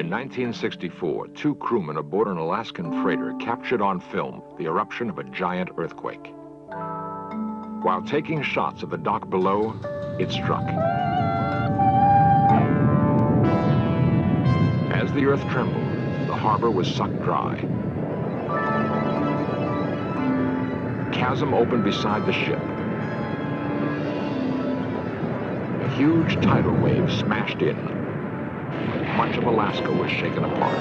In 1964, two crewmen aboard an Alaskan freighter captured on film the eruption of a giant earthquake. While taking shots of the dock below, it struck. As the earth trembled, the harbor was sucked dry. A chasm opened beside the ship. A huge tidal wave smashed in. Much of Alaska was shaken apart.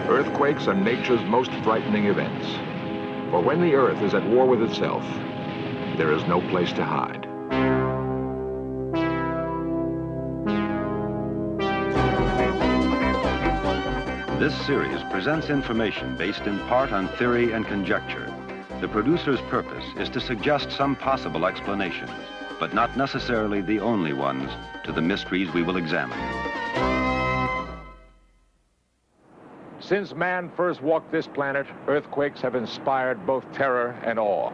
Earthquakes are nature's most frightening events. For when the earth is at war with itself, there is no place to hide. This series presents information based in part on theory and conjecture. The producer's purpose is to suggest some possible explanations, but not necessarily the only ones, to the mysteries we will examine. Since man first walked this planet, earthquakes have inspired both terror and awe.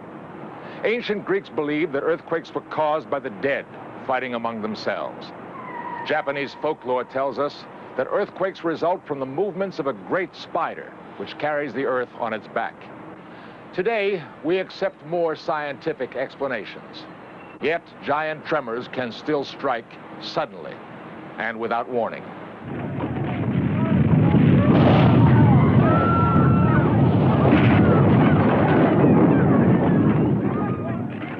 Ancient Greeks believed that earthquakes were caused by the dead fighting among themselves. Japanese folklore tells us that earthquakes result from the movements of a great spider, which carries the earth on its back. Today, we accept more scientific explanations. Yet, giant tremors can still strike suddenly and without warning.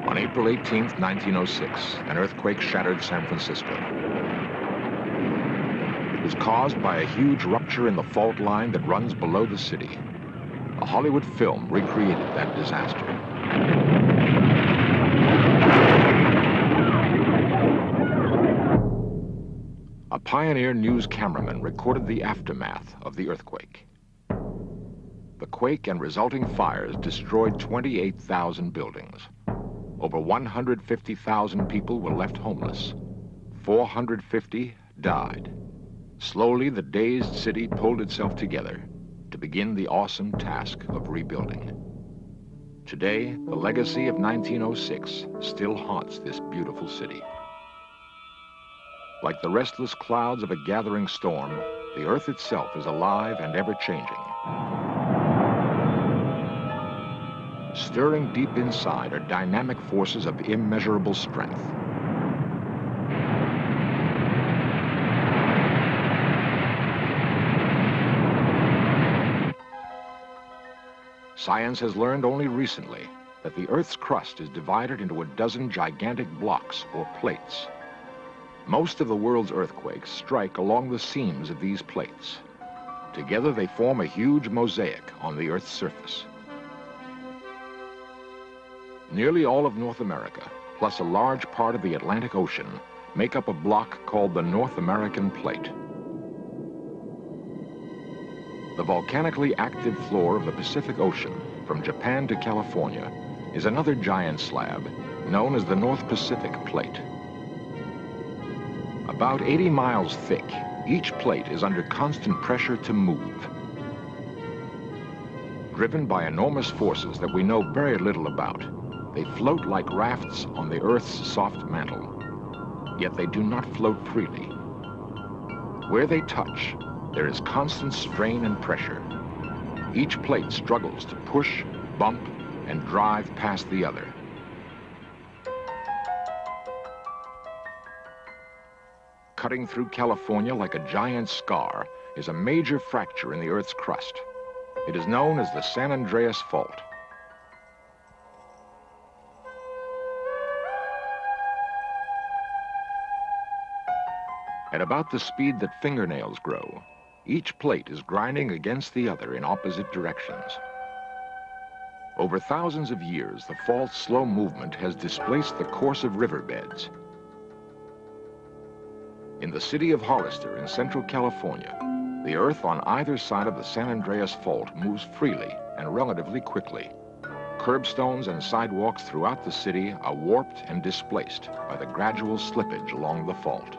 On April 18th, 1906, an earthquake shattered San Francisco. It was caused by a huge rupture in the fault line that runs below the city. A Hollywood film recreated that disaster. A pioneer news cameraman recorded the aftermath of the earthquake. The quake and resulting fires destroyed 28,000 buildings. Over 150,000 people were left homeless. 450 died. Slowly, the dazed city pulled itself together to begin the awesome task of rebuilding. Today, the legacy of 1906 still haunts this beautiful city. Like the restless clouds of a gathering storm, the earth itself is alive and ever-changing. Stirring deep inside are dynamic forces of immeasurable strength. Science has learned only recently that the Earth's crust is divided into a dozen gigantic blocks or plates. Most of the world's earthquakes strike along the seams of these plates. Together they form a huge mosaic on the Earth's surface. Nearly all of North America, plus a large part of the Atlantic Ocean, make up a block called the North American Plate. The volcanically active floor of the Pacific Ocean, from Japan to California, is another giant slab known as the North Pacific Plate. About 80 miles thick, each plate is under constant pressure to move. Driven by enormous forces that we know very little about, they float like rafts on the Earth's soft mantle. Yet they do not float freely. Where they touch, there is constant strain and pressure. Each plate struggles to push, bump, and drive past the other. Cutting through California like a giant scar is a major fracture in the Earth's crust. It is known as the San Andreas Fault. At about the speed that fingernails grow, each plate is grinding against the other in opposite directions. Over thousands of years, the fault's slow movement has displaced the course of riverbeds. In the city of Hollister in Central California, The earth on either side of the San Andreas Fault moves freely and relatively quickly. Curbstones and sidewalks throughout the city are warped and displaced by the gradual slippage along the fault.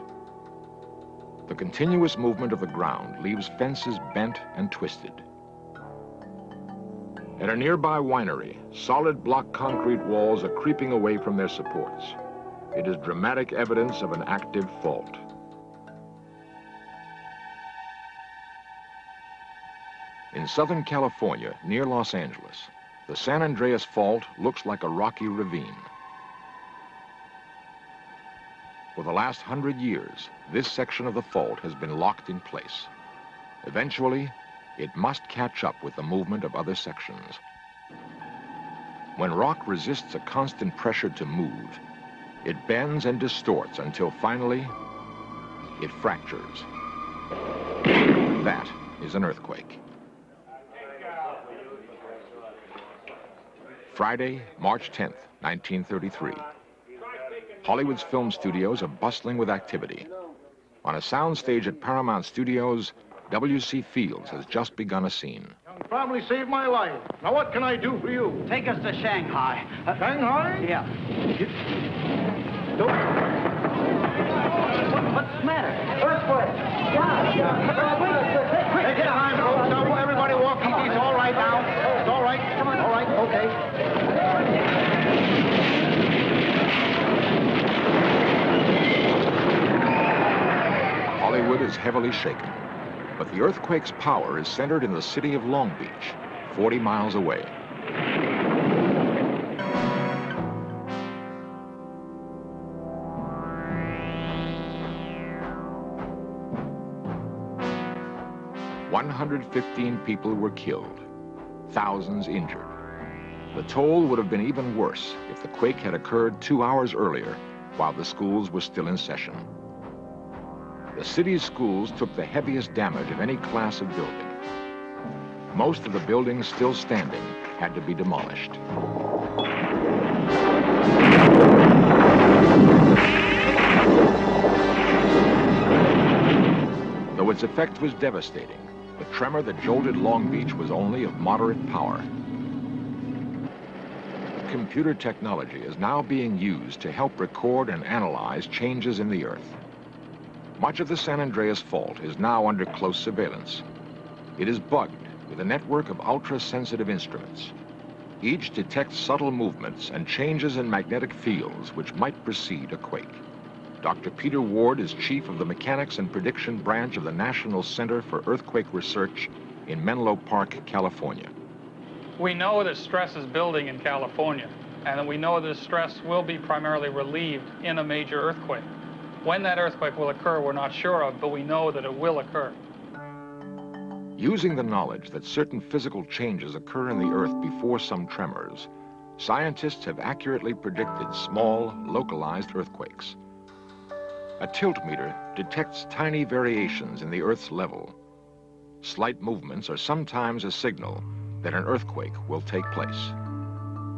The continuous movement of the ground leaves fences bent and twisted. At a nearby winery, solid block concrete walls are creeping away from their supports. It is dramatic evidence of an active fault. In Southern California, near Los Angeles, the San Andreas Fault looks like a rocky ravine. For the last 100 years, this section of the fault has been locked in place. Eventually, it must catch up with the movement of other sections. When rock resists a constant pressure to move, it bends and distorts until finally, it fractures. That is an earthquake. Friday, March 10th, 1933. Hollywood's film studios are bustling with activity. On a soundstage at Paramount Studios, W.C. Fields has just begun a scene. Young family saved my life. Now what can I do for you? Take us to Shanghai. Shanghai? Yeah. What's the matter? Earthquake. Take your time, folks. Now, everybody walk easy. It's all right now. It's all right. Come on. All right. Okay. Hollywood is heavily shaken, but the earthquake's power is centered in the city of Long Beach, 40 miles away. "115 people were killed, thousands injured. The toll would have been even worse if the quake had occurred 2 hours earlier while the schools were still in session. The city's schools took the heaviest damage of any class of building. Most of the buildings still standing had to be demolished. Though its effect was devastating, the tremor that jolted Long Beach was only of moderate power. Computer technology is now being used to help record and analyze changes in the earth. Much of the San Andreas Fault is now under close surveillance. It is bugged with a network of ultra-sensitive instruments. Each detects subtle movements and changes in magnetic fields which might precede a quake. Dr. Peter Ward is chief of the Mechanics and Prediction Branch of the National Center for Earthquake Research in Menlo Park, California. We know that stress is building in California, and that we know that stress will be primarily relieved in a major earthquake. When that earthquake will occur, we're not sure of, but we know that it will occur. Using the knowledge that certain physical changes occur in the earth before some tremors, scientists have accurately predicted small, localized earthquakes. A tiltmeter detects tiny variations in the Earth's level. Slight movements are sometimes a signal that an earthquake will take place.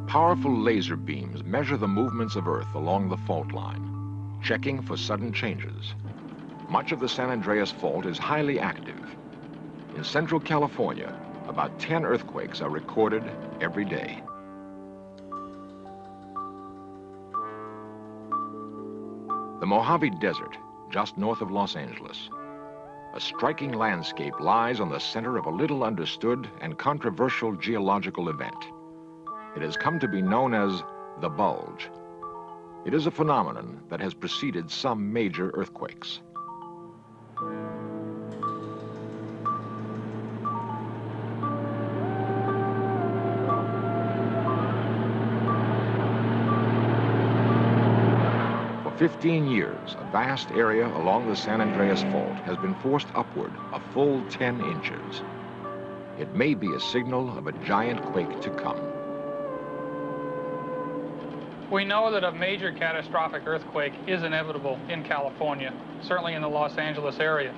Powerful laser beams measure the movements of Earth along the fault line, checking for sudden changes. Much of the San Andreas Fault is highly active. In Central California, about 10 earthquakes are recorded every day. The Mojave Desert, just north of Los Angeles. A striking landscape lies on the center of a little understood and controversial geological event. It has come to be known as the bulge. It is a phenomenon that has preceded some major earthquakes. For 15 years, a vast area along the San Andreas Fault has been forced upward a full 10 inches. It may be a signal of a giant quake to come. We know that a major catastrophic earthquake is inevitable in California, certainly in the Los Angeles area.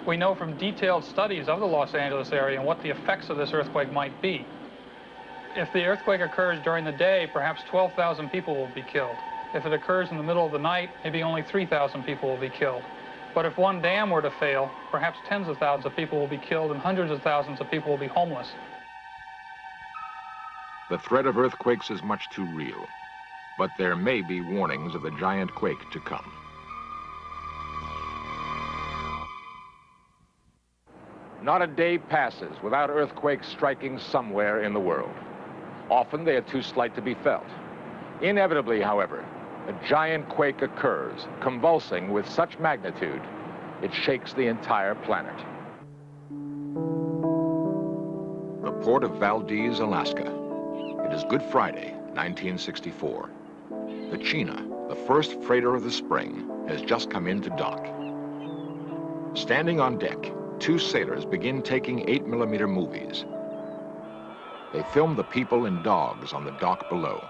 We know from detailed studies of the Los Angeles area and what the effects of this earthquake might be. If the earthquake occurs during the day, perhaps 12,000 people will be killed. If it occurs in the middle of the night, maybe only 3,000 people will be killed. But if one dam were to fail, perhaps tens of thousands of people will be killed and hundreds of thousands of people will be homeless. The threat of earthquakes is much too real, but there may be warnings of the giant quake to come. Not a day passes without earthquakes striking somewhere in the world. Often they are too slight to be felt. Inevitably, however, a giant quake occurs, convulsing with such magnitude, it shakes the entire planet. The port of Valdez, Alaska. It is Good Friday, 1964. The China, the first freighter of the spring, has just come into dock. Standing on deck, two sailors begin taking 8mm movies. They film the people and dogs on the dock below.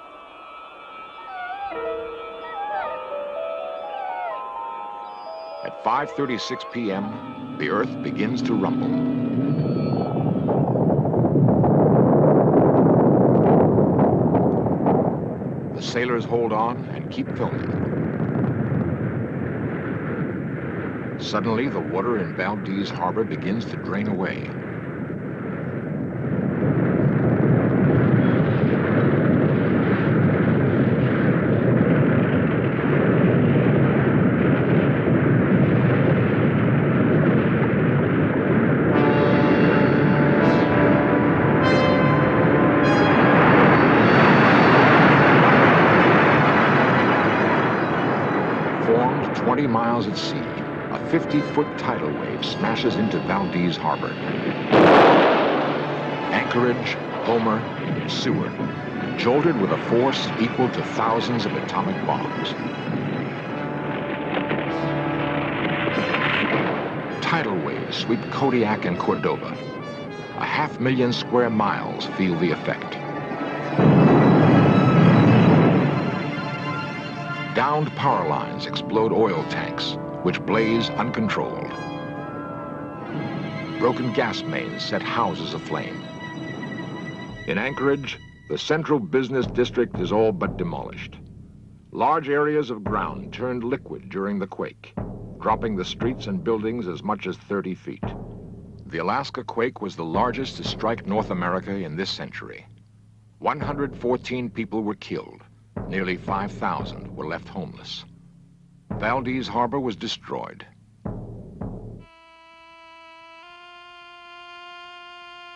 At 5:36 p.m., the earth begins to rumble. The sailors hold on and keep filming. Suddenly, the water in Valdez Harbor begins to drain away. Formed 20 miles at sea, a 50-foot tidal wave smashes into Valdez Harbor. Anchorage, Homer, Seward, jolted with a force equal to thousands of atomic bombs. Tidal waves sweep Kodiak and Cordova. 500,000 square miles feel the effect. Downed power lines explode oil tanks, which blaze uncontrolled. Broken gas mains set houses aflame. In Anchorage, the central business district is all but demolished. Large areas of ground turned liquid during the quake, dropping the streets and buildings as much as 30 feet. The Alaska quake was the largest to strike North America in this century. 114 people were killed. Nearly 5,000 were left homeless. Valdez Harbor was destroyed.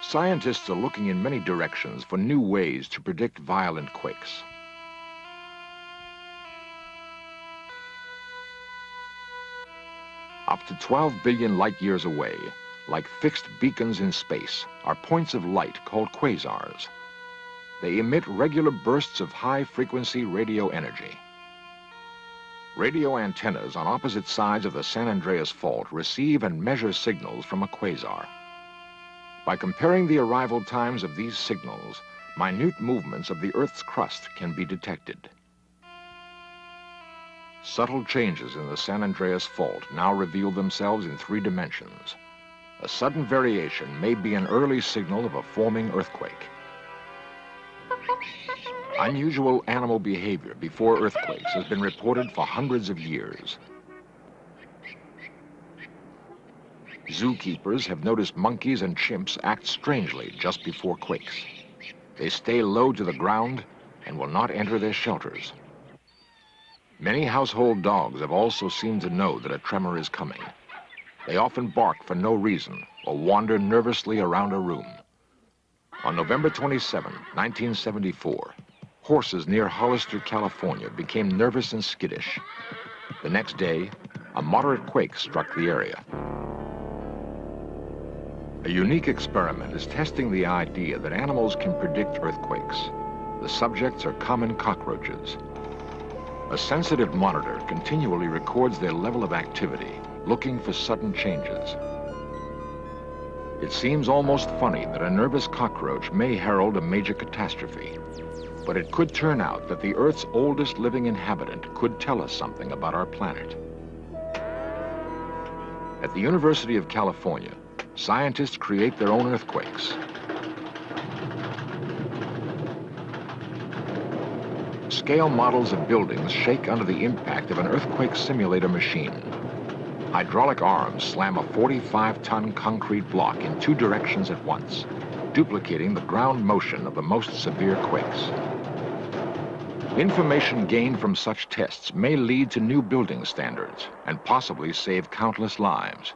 Scientists are looking in many directions for new ways to predict violent quakes. Up to 12 billion light years away, like fixed beacons in space, are points of light called quasars. They emit regular bursts of high-frequency radio energy. Radio antennas on opposite sides of the San Andreas Fault receive and measure signals from a quasar. By comparing the arrival times of these signals, minute movements of the Earth's crust can be detected. Subtle changes in the San Andreas Fault now reveal themselves in 3 dimensions. A sudden variation may be an early signal of a forming earthquake. Unusual animal behavior before earthquakes has been reported for hundreds of years. Zookeepers have noticed monkeys and chimps act strangely just before quakes. They stay low to the ground and will not enter their shelters. Many household dogs have also seemed to know that a tremor is coming. They often bark for no reason or wander nervously around a room. On November 27, 1974, horses near Hollister, California became nervous and skittish. The next day, a moderate quake struck the area. A unique experiment is testing the idea that animals can predict earthquakes. The subjects are common cockroaches. A sensitive monitor continually records their level of activity, looking for sudden changes. It seems almost funny that a nervous cockroach may herald a major catastrophe, but it could turn out that the Earth's oldest living inhabitant could tell us something about our planet. At the University of California, scientists create their own earthquakes. Scale models of buildings shake under the impact of an earthquake simulator machine. Hydraulic arms slam a 45-ton concrete block in 2 directions at once, duplicating the ground motion of the most severe quakes. Information gained from such tests may lead to new building standards and possibly save countless lives.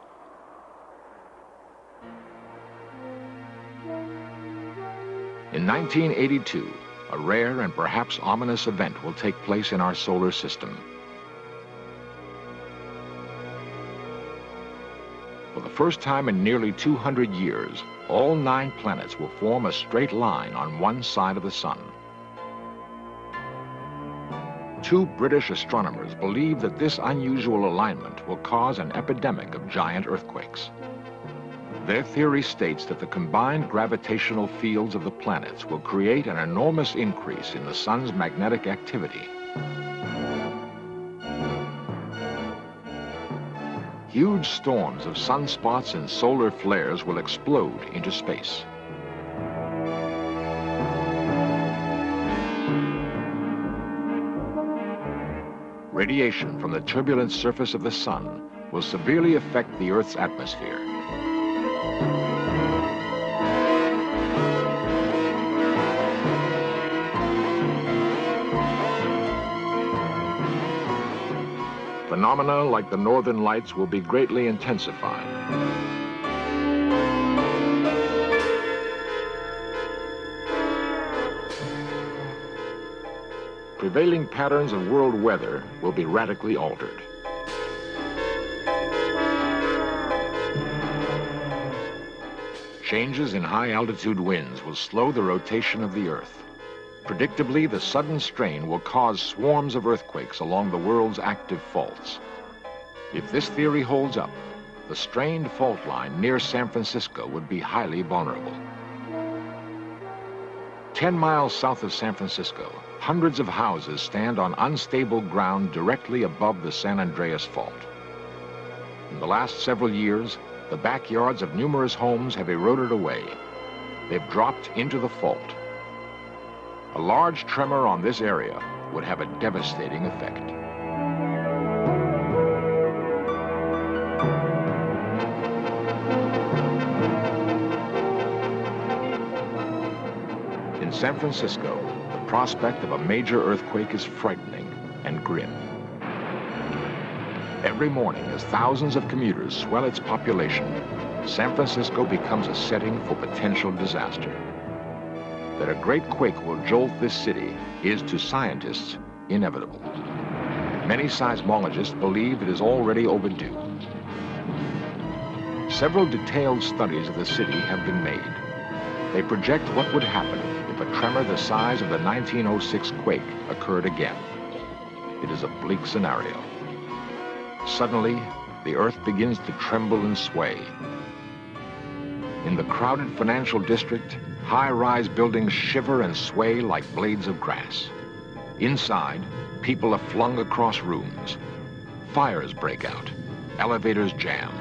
In 1982, a rare and perhaps ominous event will take place in our solar system. For the first time in nearly 200 years, all 9 planets will form a straight line on one side of the sun. 2 British astronomers believe that this unusual alignment will cause an epidemic of giant earthquakes. Their theory states that the combined gravitational fields of the planets will create an enormous increase in the sun's magnetic activity. Huge storms of sunspots and solar flares will explode into space. Radiation from the turbulent surface of the sun will severely affect the Earth's atmosphere. Phenomena like the northern lights will be greatly intensified. Prevailing patterns of world weather will be radically altered. Changes in high-altitude winds will slow the rotation of the Earth. Predictably, the sudden strain will cause swarms of earthquakes along the world's active faults. If this theory holds up, the strained fault line near San Francisco would be highly vulnerable. 10 miles south of San Francisco, hundreds of houses stand on unstable ground directly above the San Andreas Fault. In the last several years, the backyards of numerous homes have eroded away. They've dropped into the fault. A large tremor on this area would have a devastating effect. In San Francisco, the prospect of a major earthquake is frightening and grim. Every morning, as thousands of commuters swell its population, San Francisco becomes a setting for potential disaster. That a great quake will jolt this city is, to scientists, inevitable. Many seismologists believe it is already overdue. Several detailed studies of the city have been made. They project what would happen if a tremor the size of the 1906 quake occurred again. It is a bleak scenario. Suddenly, the Earth begins to tremble and sway. In the crowded financial district, high-rise buildings shiver and sway like blades of grass. Inside, people are flung across rooms. Fires break out. Elevators jam.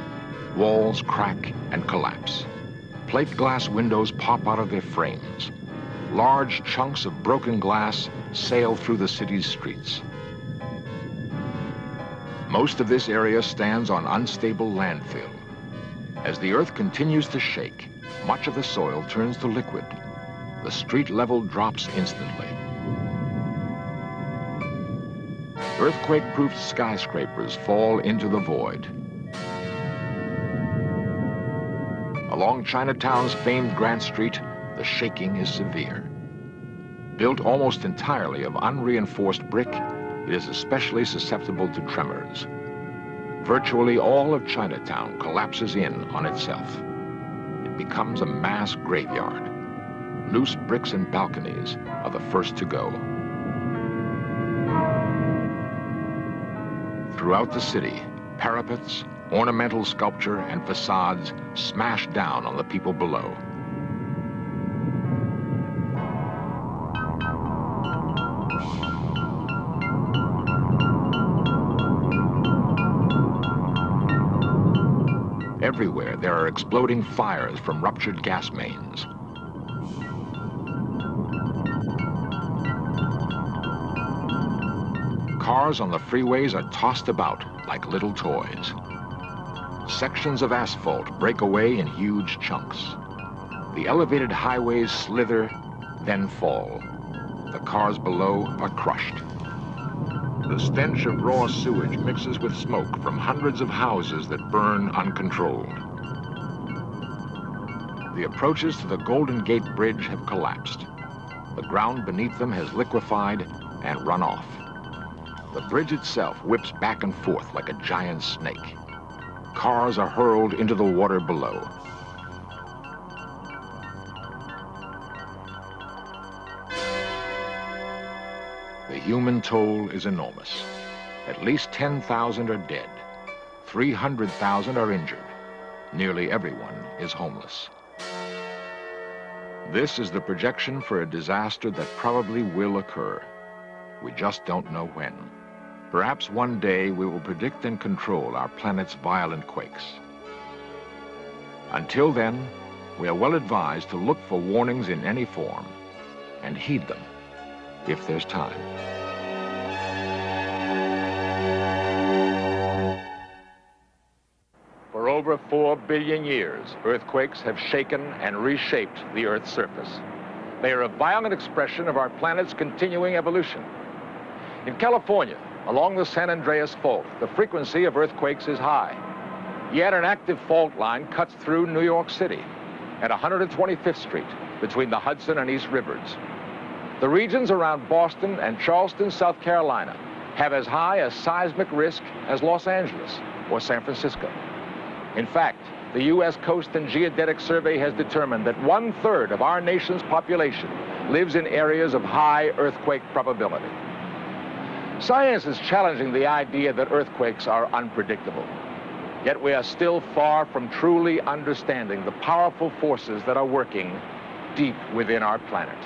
Walls crack and collapse. Plate glass windows pop out of their frames. Large chunks of broken glass sail through the city's streets. Most of this area stands on unstable landfill. As the Earth continues to shake, much of the soil turns to liquid. The street level drops instantly. Earthquake-proof skyscrapers fall into the void. Along Chinatown's famed Grant Street, the shaking is severe. Built almost entirely of unreinforced brick, it is especially susceptible to tremors. Virtually all of Chinatown collapses in on itself. It becomes a mass graveyard. Loose bricks and balconies are the first to go. Throughout the city, parapets, ornamental sculpture, and facades smash down on the people below. Everywhere, there are exploding fires from ruptured gas mains. Cars on the freeways are tossed about like little toys. Sections of asphalt break away in huge chunks. The elevated highways slither, then fall. The cars below are crushed. The stench of raw sewage mixes with smoke from hundreds of houses that burn uncontrolled. The approaches to the Golden Gate Bridge have collapsed. The ground beneath them has liquefied and run off. The bridge itself whips back and forth like a giant snake. Cars are hurled into the water below. The human toll is enormous. At least 10,000 are dead. 300,000 are injured. Nearly everyone is homeless. This is the projection for a disaster that probably will occur. We just don't know when. Perhaps one day we will predict and control our planet's violent quakes. Until then, we are well advised to look for warnings in any form and heed them if there's time. For over 4 billion years, earthquakes have shaken and reshaped the Earth's surface. They are a violent expression of our planet's continuing evolution. In California, along the San Andreas Fault, the frequency of earthquakes is high. Yet an active fault line cuts through New York City at 125th Street between the Hudson and East Rivers. The regions around Boston and Charleston, South Carolina, have as high a seismic risk as Los Angeles or San Francisco. In fact, the U.S. Coast and Geodetic Survey has determined that 1/3 of our nation's population lives in areas of high earthquake probability. Science is challenging the idea that earthquakes are unpredictable. Yet we are still far from truly understanding the powerful forces that are working deep within our planet.